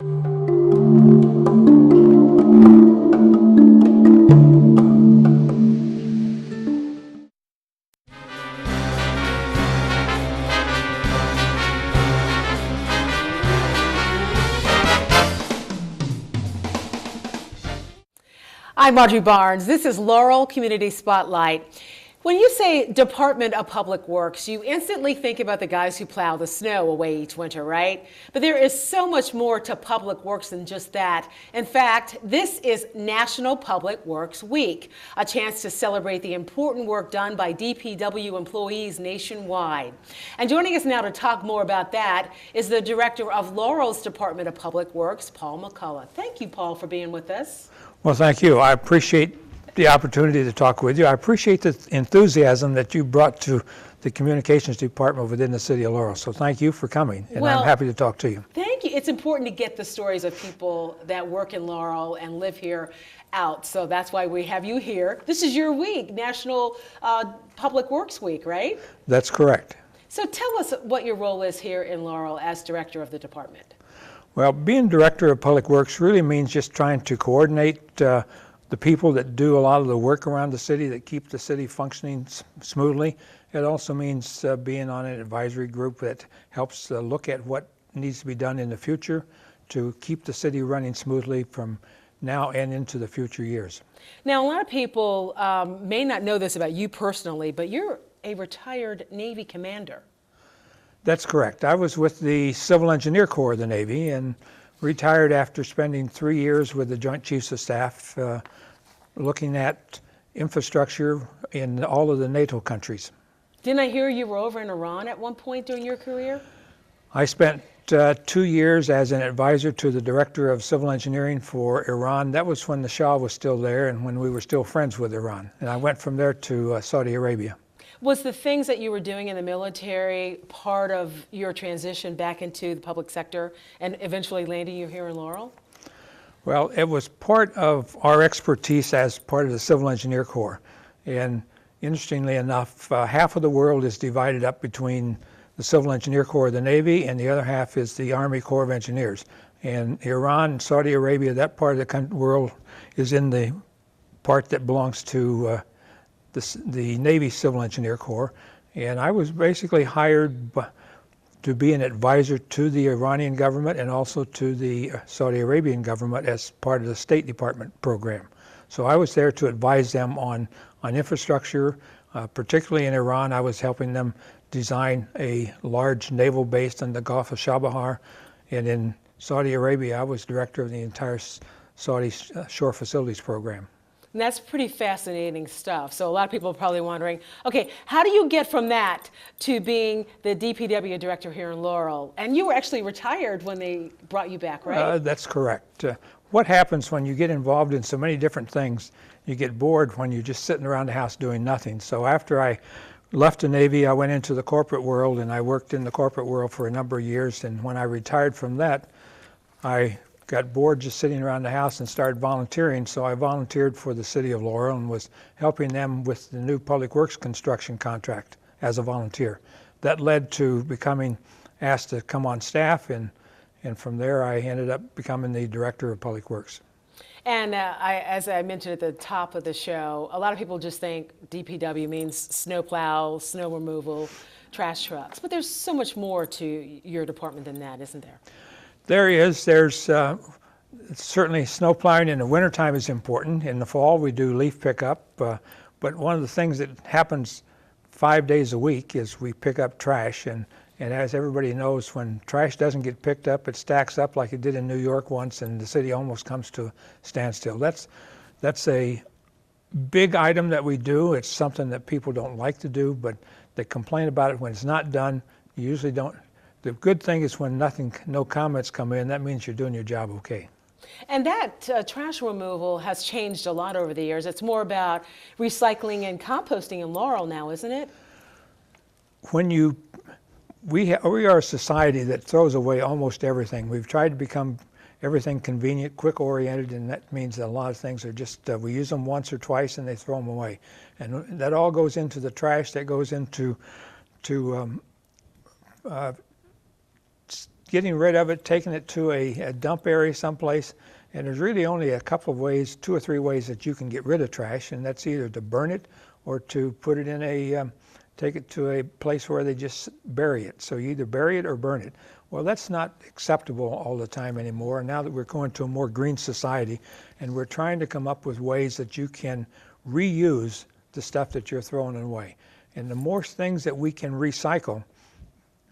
I'm Audrey Barnes. This is Laurel Community Spotlight. When you say Department of Public Works, you instantly think about the guys who plow the snow away each winter, right? But there is so much more to public works than just that. In fact, this is National Public Works Week, a chance to celebrate the important work done by DPW employees nationwide. And joining us now to talk more about that is the director of Laurel's Department of Public Works, Paul McCullagh. Thank you, Paul, for being with us. Well, thank you. I appreciate the opportunity to talk with you. I appreciate the enthusiasm that you brought to the communications department within the city of Laurel. So thank you for coming, and I'm happy to talk to you. Thank you. It's important to get the stories of people that work in Laurel and live here out. So that's why we have you here. This is your week, National Public Works Week, right? That's correct. So tell us what your role is here in Laurel as director of the department. Well, being director of public works really means just trying to coordinate the people that do a lot of the work around the city that keep the city functioning smoothly. It also means being on an advisory group that helps look at what needs to be done in the future to keep the city running smoothly from now and into the future years. Now, a lot of people may not know this about you personally, but you're a retired Navy commander. That's correct. I was with the Civil Engineer Corps of the Navy and retired after spending 3 years with the Joint Chiefs of Staff looking at infrastructure in all of the NATO countries. Didn't I hear you were over in Iran at one point during your career? I spent 2 years as an advisor to the Director of Civil Engineering for Iran. That was when the Shah was still there and when we were still friends with Iran. And I went from there to Saudi Arabia. Was the things that you were doing in the military part of your transition back into the public sector and eventually landing you here in Laurel? Well, it was part of our expertise as part of the Civil Engineer Corps. And interestingly enough, half of the world is divided up between the Civil Engineer Corps of the Navy and the other half is the Army Corps of Engineers. And Iran, Saudi Arabia, that part of the world is in the part that belongs to the Navy Civil Engineer Corps, and I was basically hired to be an advisor to the Iranian government and also to the Saudi Arabian government as part of the State Department program. So I was there to advise them on infrastructure, particularly in Iran. I was helping them design a large naval base in the Gulf of Chabahar, and in Saudi Arabia, I was director of the entire Saudi Shore Facilities program. And that's pretty fascinating stuff. So a lot of people are probably wondering, okay, how do you get from that to being the DPW director here in Laurel? And you were actually retired when they brought you back, right? That's correct. What happens when you get involved in so many different things, you get bored when you're just sitting around the house doing nothing. So after I left the Navy, I went into the corporate world, and I worked in the corporate world for a number of years. And when I retired from that, I got bored just sitting around the house and started volunteering. So I volunteered for the city of Laurel and was helping them with the new public works construction contract as a volunteer. That led to becoming asked to come on staff, and from there I ended up becoming the director of public works. And as I mentioned at the top of the show, a lot of people just think DPW means snowplow, snow removal, trash trucks. But there's so much more to your department than that, isn't there? There is. There's certainly snow plowing in the wintertime is important. In the fall, we do leaf pickup. But one of the things that happens 5 days a week is we pick up trash. And as everybody knows, when trash doesn't get picked up, it stacks up like it did in New York once, and the city almost comes to a standstill. That's a big item that we do. It's something that people don't like to do, but they complain about it when it's not done. You usually don't. The good thing is when no comments come in, that means you're doing your job okay. And that trash removal has changed a lot over the years. It's more about recycling and composting in Laurel now, isn't it? We are a society that throws away almost everything. We've tried to become everything convenient, quick-oriented, and that means that a lot of things are just, we use them once or twice and they throw them away. And that all goes into the trash, that goes into getting rid of it, taking it to a dump area someplace. And there's really only a couple of ways, 2 or 3 ways that you can get rid of trash, and that's either to burn it or to put it in take it to a place where they just bury it. So you either bury it or burn it. Well, that's not acceptable all the time anymore. Now that we're going to a more green society, and we're trying to come up with ways that you can reuse the stuff that you're throwing away. And the more things that we can recycle,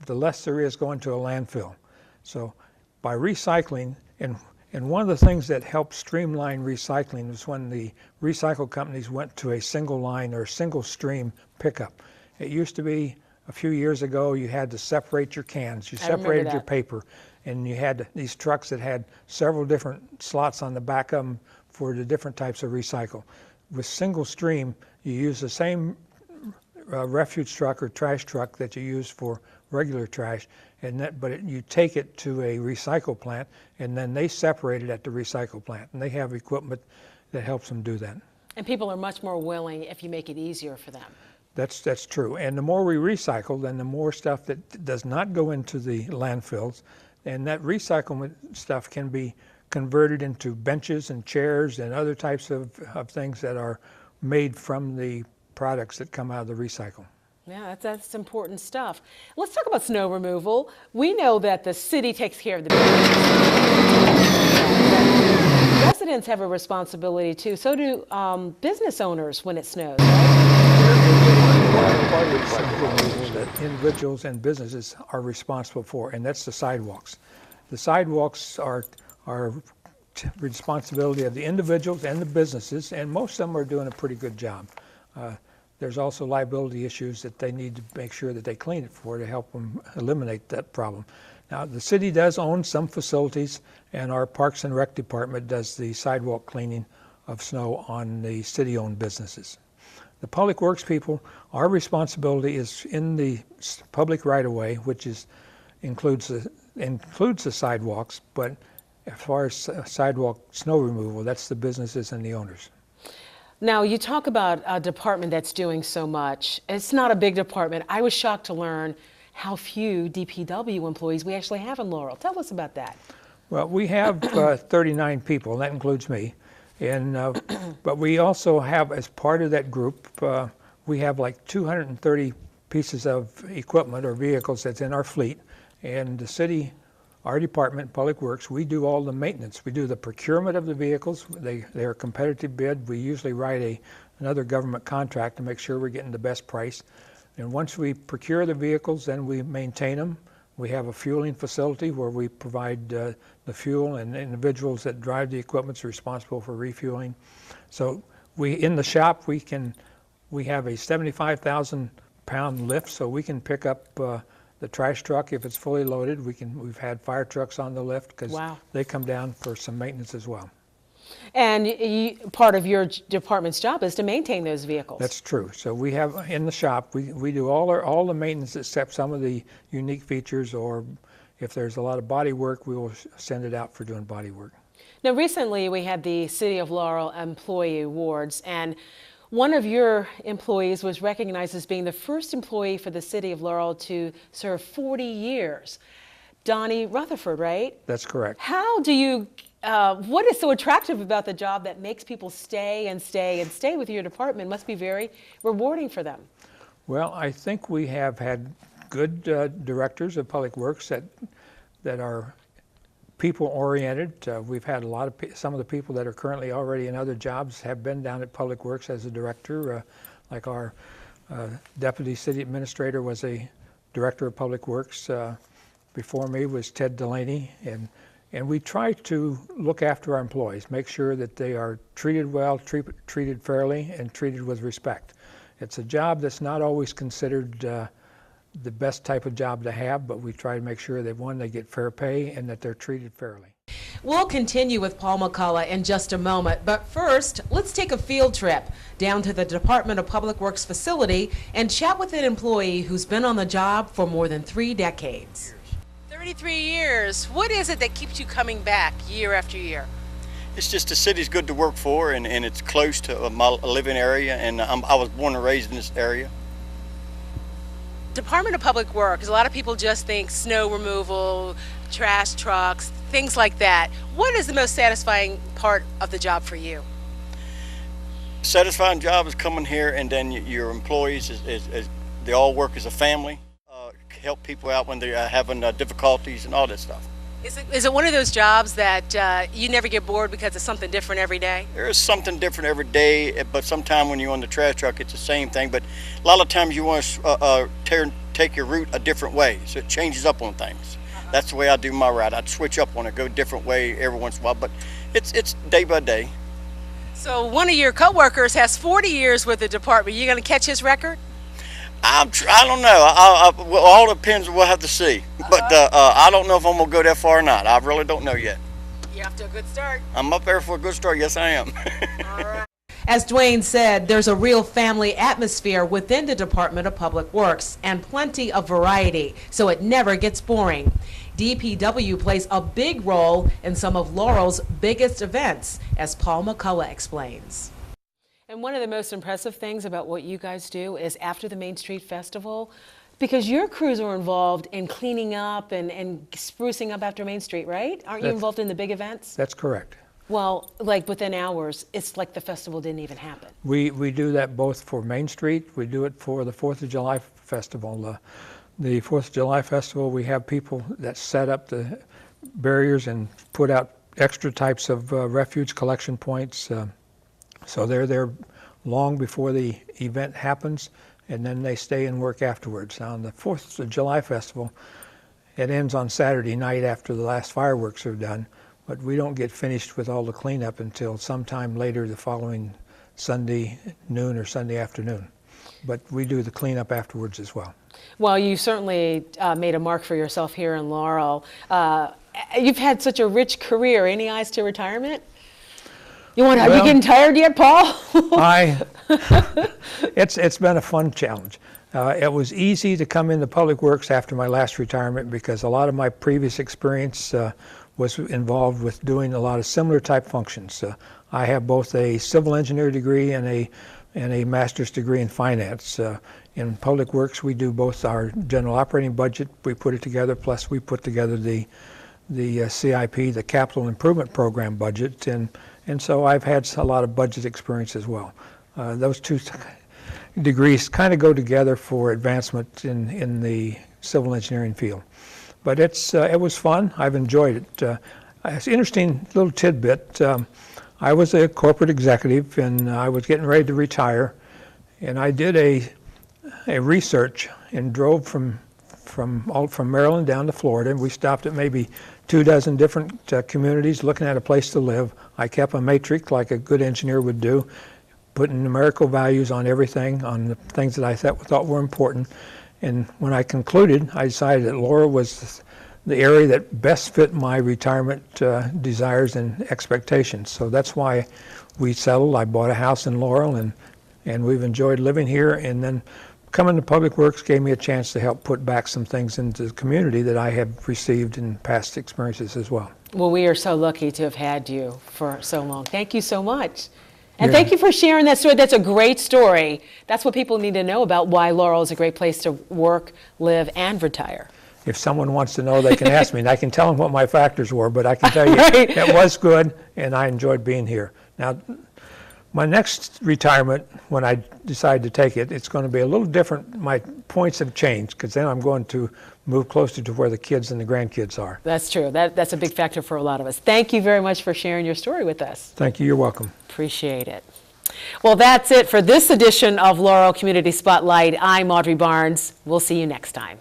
the less there is going to a landfill. So by recycling, and one of the things that helped streamline recycling was when the recycle companies went to a single line or single stream pickup. It used to be a few years ago you had to separate your cans, you separated your paper, and you had these trucks that had several different slots on the back of them for the different types of recycle. With single stream, you use the same refuge truck or trash truck that you use for regular trash, but you take it to a recycle plant, and then they separate it at the recycle plant, and they have equipment that helps them do that. And people are much more willing if you make it easier for them. That's true. And the more we recycle, then the more stuff that does not go into the landfills, and that recycled stuff can be converted into benches and chairs and other types of things that are made from the products that come out of the recycle. Yeah, that's important stuff. Let's talk about snow removal. We know that the city takes care of the residents have a responsibility too. So do business owners when it snows, right? Part of the snow removal that individuals and businesses are responsible for, and that's the sidewalks. The sidewalks are responsibility of the individuals and the businesses, and most of them are doing a pretty good job. There's also liability issues that they need to make sure that they clean it for to help them eliminate that problem. Now, the city does own some facilities, and our Parks and Rec department does the sidewalk cleaning of snow on the city-owned businesses. The public works people, our responsibility is in the public right-of-way, which includes the sidewalks, but as far as sidewalk snow removal, that's the businesses and the owners. Now, you talk about a department that's doing so much. It's not a big department. I was shocked to learn how few DPW employees we actually have in Laurel. Tell us about that. Well, we have 39 people, and that includes me. And but we also have, as part of that group, we have like 230 pieces of equipment or vehicles that's in our fleet. And the city, our department, Public Works, we do all the maintenance. We do the procurement of the vehicles. They are competitive bid. We usually write another government contract to make sure we're getting the best price. And once we procure the vehicles, then we maintain them. We have a fueling facility where we provide the fuel, and individuals that drive the equipment are responsible for refueling. So in the shop, we have a 75,000 pound lift, so we can pick up the trash truck if it's fully loaded. We've had fire trucks on the lift because they come down for some maintenance as well. And part of your department's job is to maintain those vehicles. That's true. So we have in the shop, we do all the maintenance except some of the unique features, or if there's a lot of body work, we will send it out for doing body work. Now, recently we had the City of Laurel Employee Awards, and one of your employees was recognized as being the first employee for the City of Laurel to serve 40 years. Donnie Rutherford, right? That's correct. How do you what is so attractive about the job that makes people stay and stay and stay with your department? Must be very rewarding for them. Well, I think we have had good directors of Public Works that are people-oriented. We've had some of the people that are currently already in other jobs have been down at Public Works as a director. Like our deputy city administrator was a director of Public Works. Before me was Ted Delaney, and we try to look after our employees, make sure that they are treated well, treated fairly, and treated with respect. It's a job that's not always considered the best type of job to have, but we try to make sure that, one, they get fair pay and that they're treated fairly. We'll continue with Paul McCullagh in just a moment, but first, let's take a field trip down to the Department of Public Works facility and chat with an employee who's been on the job for more than 3 decades. 33 years. What is it that keeps you coming back year after year? It's just the city's good to work for, and it's close to my living area, and I was born and raised in this area. Department of Public Works, a lot of people just think snow removal, trash trucks, things like that. What is the most satisfying part of the job for you? Satisfying job is coming here, and then your employees they all work as a family. Help people out when they're having difficulties and all that stuff. Is it one of those jobs that you never get bored because it's something different every day? There is something different every day, but sometimes when you're on the trash truck, it's the same thing. But a lot of times you want to take your route a different way, so it changes up on things. That's the way I do my route. I'd switch up on it, go a different way every once in a while, but it's day by day. So one of your coworkers has 40 years with the department. You going to catch his record? I don't know. Well, all depends. We'll have to see. But I don't know if I'm gonna go that far or not. I really don't know yet. You're off to a good start. I'm up there for a good start. Yes, I am. All right. As Dwayne said, there's a real family atmosphere within the Department of Public Works and plenty of variety, so it never gets boring. DPW plays a big role in some of Laurel's biggest events, as Paul McCullagh explains. And one of the most impressive things about what you guys do is after the Main Street Festival, because your crews are involved in cleaning up and sprucing up after Main Street, right? Aren't you involved in the big events? That's correct. Well, like within hours, it's like the festival didn't even happen. We do that both for Main Street. We do it for the 4th of July Festival. The 4th of July Festival, we have people that set up the barriers and put out extra types of refuge collection points. So they're there long before the event happens, and then they stay and work afterwards. Now, on the 4th of July Festival, it ends on Saturday night after the last fireworks are done, but we don't get finished with all the cleanup until sometime later the following Sunday noon or Sunday afternoon. But we do the cleanup afterwards as well. Well, you certainly made a mark for yourself here in Laurel. You've had such a rich career. Any eyes to retirement? Are you getting tired yet, Paul? It's been a fun challenge. It was easy to come into Public Works after my last retirement because a lot of my previous experience was involved with doing a lot of similar type functions. I have both a civil engineer degree and a master's degree in finance. In Public Works, we do both our general operating budget, we put it together, plus we put together the CIP, the Capital Improvement Program budget, and so I've had a lot of budget experience as well. Those two degrees kind of go together for advancement in the civil engineering field. But it was fun. I've enjoyed it. It's an interesting little tidbit. I was a corporate executive, and I was getting ready to retire, and I did a research and drove from Maryland down to Florida, and we stopped at maybe 24 different communities looking at a place to live. I kept a matrix like a good engineer would do, putting numerical values on everything, on the things that I thought were important. And when I concluded, I decided that Laurel was the area that best fit my retirement desires and expectations. So that's why we settled. I bought a house in Laurel, and we've enjoyed living here. And then coming to Public Works gave me a chance to help put back some things into the community that I have received in past experiences as well. Well, we are so lucky to have had you for so long. Thank you so much. And thank you for sharing that story. That's a great story. That's what people need to know about why Laurel is a great place to work, live, and retire. If someone wants to know, they can ask me, and I can tell them what my factors were, but I can tell you Right. it was good, and I enjoyed being here. Now, my next retirement, when I decide to take it, it's going to be a little different. My points have changed because then I'm going to move closer to where the kids and the grandkids are. That's true. That's a big factor for a lot of us. Thank you very much for sharing your story with us. Thank you. You're welcome. Appreciate it. Well, that's it for this edition of Laurel Community Spotlight. I'm Audrey Barnes. We'll see you next time.